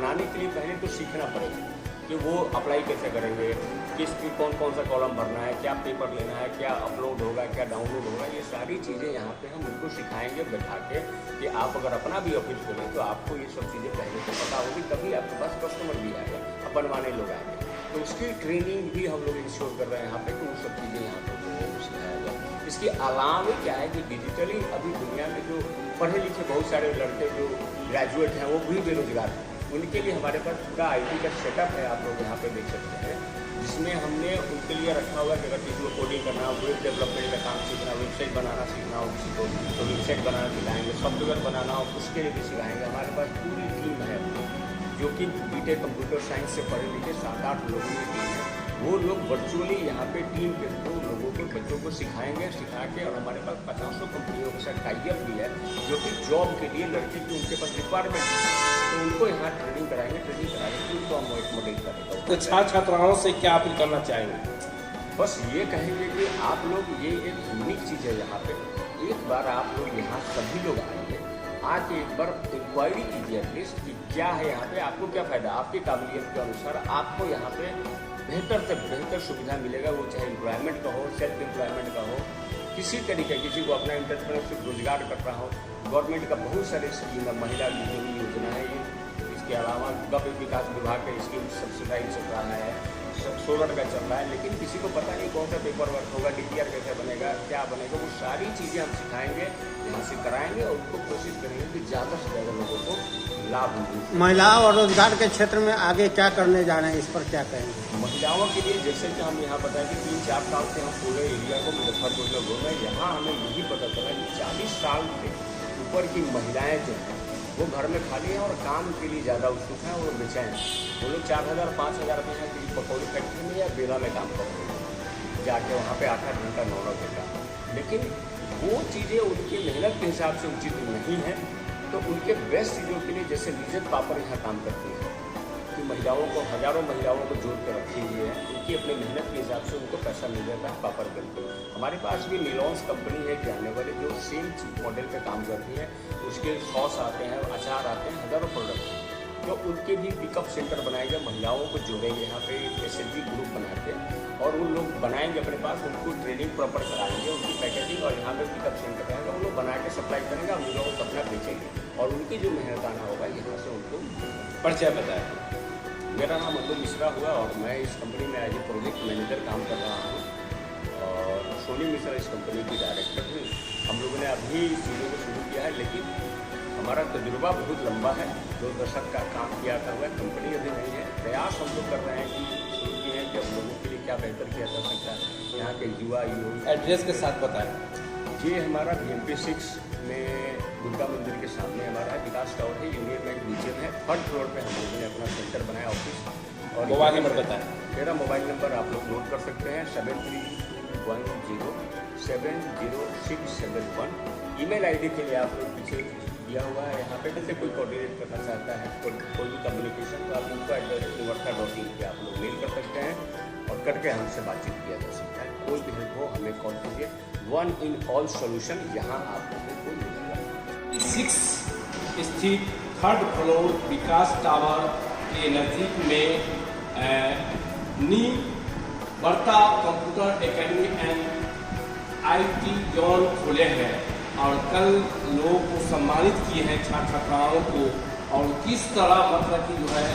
बनाने के लिए पहले तो सीखना पड़ेगा कि वो अप्लाई कैसे करेंगे, किस कौन कौन सा कॉलम भरना है, क्या पेपर लेना है, क्या अपलोड होगा, क्या डाउनलोड होगा, ये सारी चीज़ें यहाँ पे हम उनको सिखाएंगे बैठा के कि आप अगर अपना भी ऑफिस खोलें तो आपको ये सब चीज़ें पहले से पता होगी, तभी आपके पास कस्टमर भी आएगा, बनवाने लोग आएंगे। तो उसकी ट्रेनिंग भी हम लोग इंश्योर कर रहे हैं यहाँ पे कि वो सब चीज़ें यहाँ पर सिखाया जाए। इसके अलावा क्या है कि डिजिटली अभी दुनिया में जो पढ़े लिखे बहुत सारे लड़के जो ग्रेजुएट हैं वो भी बेरोजगार हैं, उनके लिए हमारे पास पूरा IT का सेटअप है, आप लोग यहाँ पे देख सकते हैं, जिसमें हमने उनके लिए रखा हुआ कि अगर किसी को कोडिंग करना हो, वेब डेवलपमेंट का काम सीखना, वेबसाइट बनाना सीखना हो किसी को, तो वेबसाइट बनाना सिखाएंगे, सॉफ्टवेयर बनाना हो उसके लिए भी सिखाएंगे। हमारे पास पूरी टीम है जो कि BTech कंप्यूटर साइंस से पढ़े लिखे 7-8 लोगों की टीम है। वो लोग वर्चुअली यहाँ पे टीम के थ्रू लोगों को बच्चों को सिखाएंगे, सिखा के, और हमारे पास 50 कंपनियों के साथ टाइअप भी है जो कि जॉब के लिए लड़के की उनके पास रिक्वायरमेंट है, तो उनको यहाँ ट्रेनिंग कराएंगे उनको हम एक मॉडल करेंगे। तो छात्र छात्राओं से क्या अपील करना चाहेंगे? बस ये कहेंगे कि आप लोग, ये एक यूनिक चीज़ है यहाँ पे, एक बार आप लोग यहाँ सभी लोग आएंगे, आके एक बार इंक्वायरी कीजिए एटलीस्ट कि क्या है यहाँ पे, आपको क्या फ़ायदा, आपकी काबिलियत के अनुसार आपको यहाँ पे बेहतर से बेहतर सुविधा मिलेगा, वो चाहे एम्प्लॉयमेंट का हो, सेल्फ एम्प्लॉयमेंट का हो, किसी तरीके, किसी को अपना एंटरप्रेन्योरशिप रोजगार कर रहा हो, गवर्नमेंट का बहुत सारे स्कीम है, महिला योजना है ये, इसके अलावा गव्य विकास विभाग का स्कीम सब्सिडाइज चल रहा है, सोलर का चल रहा है, लेकिन किसी को पता नहीं कौन सा पेपर वर्क होगा, DPR कैसे बनेगा, क्या बनेगा, वो सारी चीज़ें हम सिखाएंगे, यहाँ से कराएंगे और उनको कोशिश करेंगे कि ज़्यादा से ज़्यादा लोगों को लाभ मिले। महिलाओं और रोजगार के क्षेत्र में आगे क्या करने जा रहे हैं, इस पर क्या कहेंगे? महिलाओं के लिए जैसे कि हम यहाँ बताएं कि 3-4 साल से हम पूरे एरिया को मुजफ्फरपुर में घूम रहे हैं, यहाँ हमें यही पता चला कि 40 साल से ऊपर की महिलाएँ जो हैं वो घर में खाली हैं और काम के लिए ज़्यादा उत्सुक हैं और बेचैन। वो लोग 4,000-5,000 रुपये हैं कि पकौड़ी फैक्ट्री में या बेला में काम करते हैं, जाके वहाँ पे 8-8 घंटा 9-9 घंटा, लेकिन वो चीज़ें उनकी मेहनत के हिसाब से उचित नहीं है। तो उनके बेस्ट चीज़ों के लिए जैसे लिज्जत पापड़ यहाँ काम करती है कि महिलाओं को, हज़ारों महिलाओं को जोड़ कर रखी हुई है, उनकी अपनी मेहनत के हिसाब से उनको पैसा मिल जाता है पापड़ करके। हमारे पास भी निलॉन्स कंपनी है जानने वाले जो सेम मॉडल पे काम करती है, उसके सॉस आते हैं, अचार आते हैं, हज़ारों प्रोडक्ट, तो उनके भी पिकअप सेंटर बनाएंगे, महिलाओं को जोड़ेंगे यहाँ पे SHG ग्रुप बना के, और उन लोग बनाएंगे अपने पास, उनको ट्रेनिंग प्रॉपर कराएंगे, उनकी पैकेजिंग, और यहाँ पे पिकअप सेंटर रहेगा, उन लोग बना के सप्लाई करेंगे, हम लोगों को अपना बेचेंगे, और उनकी जो मेहनत आना होगा यहाँ से उनको। परिचय बताएं। मेरा नाम अतुल मिश्रा हुआ और मैं इस कंपनी में एज ए प्रोजेक्ट मैनेजर काम कर रहा हूँ, और सोनी मिश्रा इस कंपनी की डायरेक्टर हूँ। हम लोगों ने अभी इस चीज़ों को शुरू किया है, लेकिन हमारा तजुर्बा बहुत लंबा है, 2 दशक का काम किया था हुआ, कंपनी अभी नहीं है। प्रयास हम लोग कर रहे हैं कि शुरू किए हैं कि हम लोगों के लिए क्या बेहतर किया जा सकता है, यहाँ के युवा। एड्रेस के साथ बताएं। ये हमारा BMP 6 में दुर्गा मंदिर के सामने हमारा विकास टावर है, यूनियन बैंक नीचे है, 3rd फ्लोर पे हम लोगों ने अपना सेंटर बनाया, ऑफिस। और मोबाइल नंबर बताएं। मेरा मोबाइल नंबर आप लोग नोट कर सकते हैं 7310700671। ईमेल ID के लिए आप लोग पीछे दिया हुआ है यहाँ पे, जैसे कोई कोऑर्डिनेट करना चाहता है, कोई भी कम्युनिकेशन, तो आप उनका एड्रेस univartha.in पे आप लोग मेल कर सकते हैं और करके हमसे बातचीत किया जा सकता है। कोई भी हेल्प हो हमें कॉल कीजिए, 1 in all solution यहाँ आप लोगों को मिलेगा। 6 स्थित 3rd फ्लोर विकास टावर के नज़दीक में Varta computer academy and IT zone खोले हैं, और कल लोगों को सम्मानित किए हैं, छात्र छात्राओं को, और किस तरह मतलब कि जो है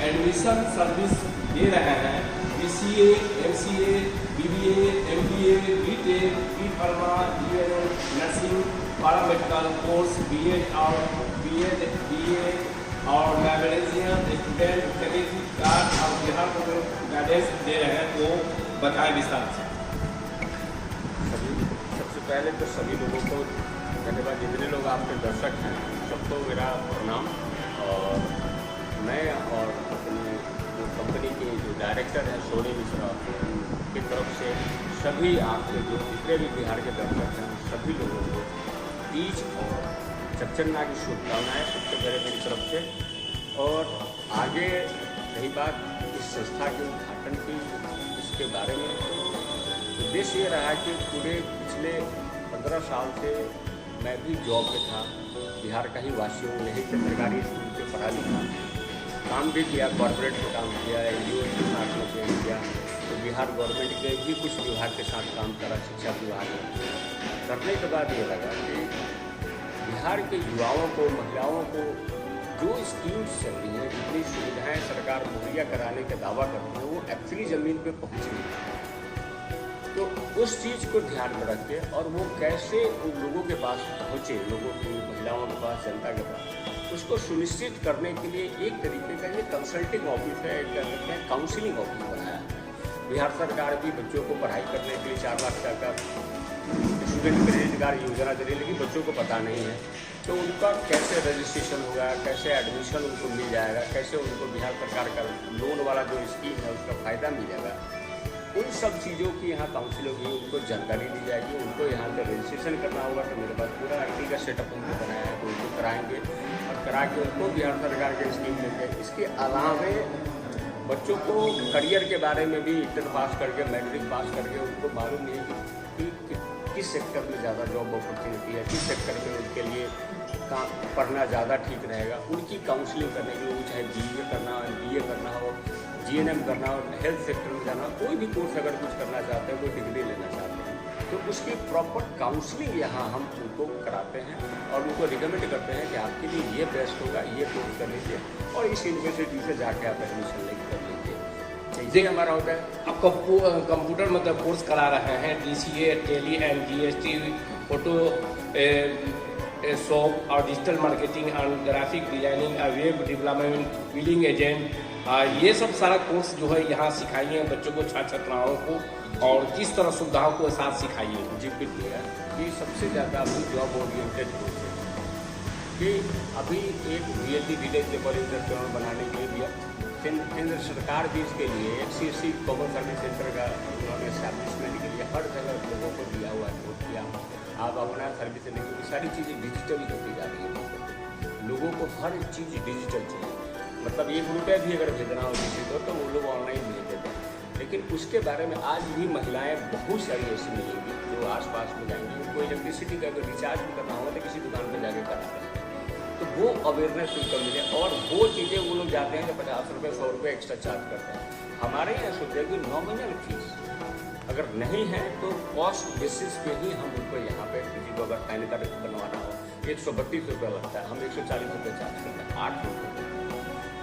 एडमिशन सर्विस दे रहे हैं। BCA, MCA, BBA, MBA, BTech, B.Pharma, DNL, nursing, paramedical course, BEd और BEd, BA और लाइब्रेरियन, स्टूडेंट क्रेडिट कार्ड और बिहार को गाइडेंस दे रहे हैं, तो बताएं विस्तार से। सबसे पहले तो सभी लोगों को धन्यवाद, जितने लोग आपके दर्शक हैं सबको मेरा प्रणाम। और मैं और अपनी जो कंपनी के जो डायरेक्टर हैं सोनी मिश्रा की तरफ से सभी आपके जो जितने भी बिहार के दर्शक हैं सभी लोगों को तीज और चक्चन्ना की शुभकामनाएँ सबसे पहले मेरी तरफ से। और आगे रही बात इस संस्था के उद्घाटन की, इसके बारे में तो उद्देश्य ये रहा कि पूरे पिछले 15 साल से मैं भी जॉब में था, बिहार का ही वासी हूँ, यही से सरकारी स्कूल से पढ़ा लिखा, काम भी किया, कॉर्पोरेट में काम किया, NGO के साथ में काम किया, तो बिहार गवर्नमेंट के भी कुछ विभाग के साथ काम करा, शिक्षा विभाग में। करने के बाद ये लगा कि बिहार के युवाओं को, महिलाओं को जो स्कीम्स चल रही हैं, जितनी सुविधाएं सरकार मुहैया कराने का दावा करती है, वो एक्चुअली ज़मीन पे पहुँची नहीं। तो उस चीज़ को ध्यान में रख के और वो कैसे उन लोगों के पास पहुँचे, लोगों की, महिलाओं के पास, जनता के पास, उसको सुनिश्चित करने के लिए एक तरीके का ये कंसल्टिंग ऑफिस है, क्या कहते हैं, काउंसिलिंग ऑफिस बनाया है। बिहार सरकार भी बच्चों को पढ़ाई करने के लिए 4 लाख का स्टूडेंट क्रेडिट कार्ड योजना दे रही है, लेकिन बच्चों को पता नहीं है। तो उनका कैसे रजिस्ट्रेशन होगा, कैसे एडमिशन उनको मिल जाएगा, कैसे उनको बिहार सरकार का लोन वाला जो स्कीम है उसका फ़ायदा मिलेगा, उन सब चीज़ों की यहाँ काउंसिल होगी, उनको जानकारी दी जाएगी। उनको यहाँ पे रजिस्ट्रेशन करना होगा, तो मेरे पास पूरा IT का सेटअप उनको बनाया है, तो उनको कराएंगे और करा के उनको बिहार सरकार के स्कीम देंगे। इसके अलावे बच्चों को करियर के बारे में भी इंटर पास करके, मैट्रिक पास करके उनको मालूम नहीं है कि किस सेक्टर में ज़्यादा जॉब अपॉर्चुनिटी है, किस सेक्टर में उनके लिए काम पढ़ना ज़्यादा ठीक रहेगा। उनकी काउंसलिंग करने के लिए, चाहे BA करना हो, MBA करना हो, GNM करना हो, हेल्थ सेक्टर में जाना हो, कोई भी कोर्स अगर कुछ करना चाहते हैं, कोई डिग्री लेना चाहते हैं, तो उसकी प्रॉपर काउंसलिंग यहाँ हम उनको कराते हैं और उनको रिकमेंड करते हैं कि आपके लिए ये बेस्ट होगा, ये कोर्स कर लीजिए और इस यूनिवर्सिटी से जाके आप एडमिशन लेकर कर लीजिए। ये हमारा होता है। आप कंप्यूटर मतलब कोर्स करा रहे हैं, DCA, Tally and GST, Photoshop और digital marketing and graphic designing, web development, billing agent, ये सब सारा कोर्स जो है यहाँ सिखाइए बच्चों को, छात्र छात्राओं को, और किस तरह सुविधाओं को साथ सिखाइए। जी बिल्कुल है कि सबसे ज़्यादा अभी जॉब ओरिएंटेड कोर्स है कि अभी एक VLD विलेज लेवल इंटरप्रेन्योर बनाने के लिए केंद्र सरकार भी इसके लिए एक CSC कॉमन सर्विस सेंटर का उन्होंने एस्टैब्लिशमेंट के लिए हर जगह लोगों को दिया हुआ है, वोट किया। आप अपना सर्विस देने की सारी चीज़ें डिजिटली होती जा रही है, लोगों को हर चीज़ डिजिटल चाहिए। मतलब ₹1 भी अगर भेजना हो किसी को तो वो लोग ऑनलाइन भेज देते हैं। लेकिन उसके बारे में आज भी महिलाएं बहुत सारी ऐसी मिलेंगी जो आसपास में जाएंगी, उनको इलेक्ट्रिसिटी का अगर रिचार्ज भी करना होगा तो किसी दुकान पर जाके करा रहे हैं। तो वो अवेयरनेस उनको मिले और वो चीज़ें वो लोग जाते हैं तो ₹50 ₹100 एक्स्ट्रा चार्ज करते हैं। हमारे यहाँ सोचते हैं कि नॉमिनल फीस अगर नहीं है तो कॉस्ट बेसिस पे ही हम उनको यहाँ पे किसी को अगर पैन कार्ड बनवाना हो ₹132 लगता है, हम ₹140 चार्ज करते हैं, ₹8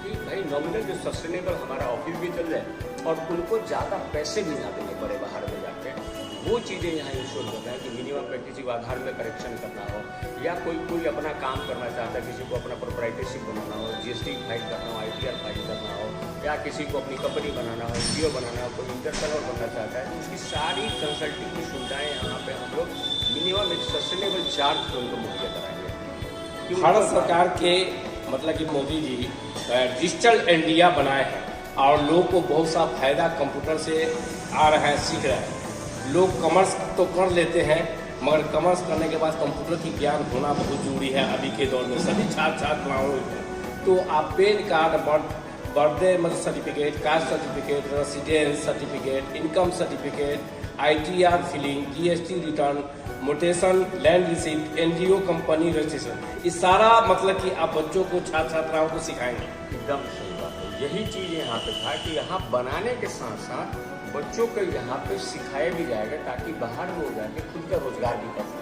कि भाई नॉमिनल जो सस्टेनेबल हमारा ऑफिस भी चल जाए और उनको ज़्यादा पैसे भी ना देने पड़े बाहर में जाके। वो चीज़ें यहाँ इंश्योर करना है कि मिनिमम पे किसी को आधार में करेक्शन करना हो या कोई अपना काम करना चाहता है, किसी को अपना प्रोप्राइटरशिप बनाना हो, GST फाइल करना हो, ITR फाइल करना हो, या किसी को अपनी कंपनी बनाना हो, NGO बनाना हो, कोई इंटरप्रेन्योर बनना चाहता है, तो उसकी सारी कंसल्टिंग की सुविधाएँ यहाँ पे हम लोग मिनिमम एक सस्टेनेबल चार्ज पर उनको मुहैया कराएंगे। भारत सरकार के मतलब कि मोदी जी डिजिटल इंडिया बनाए हैं और लोगों को बहुत सा फायदा कंप्यूटर से आ रहा है, सीख रहे हैं। लोग कॉमर्स तो कर लेते हैं मगर कॉमर्स करने के बाद कंप्यूटर की ज्ञान होना बहुत जरूरी है अभी के दौर में सभी छात्र छात्राओं को। तो आप पैन कार्ड, बर्थडे मतलब certificate, caste certificate, residence certificate, income certificate, ITR filing, GST return, mutation, land receipt, NGO company registration, इस सारा मतलब कि आप बच्चों को, छात्र छात्राओं को सिखाएंगे। एकदम सही बात है। यही चीज़ यहाँ पे था कि यहाँ बनाने के साथ साथ बच्चों को यहाँ पे सिखाया भी जाएगा ताकि बाहर में हो जाके खुद का रोजगार भी कर सकें।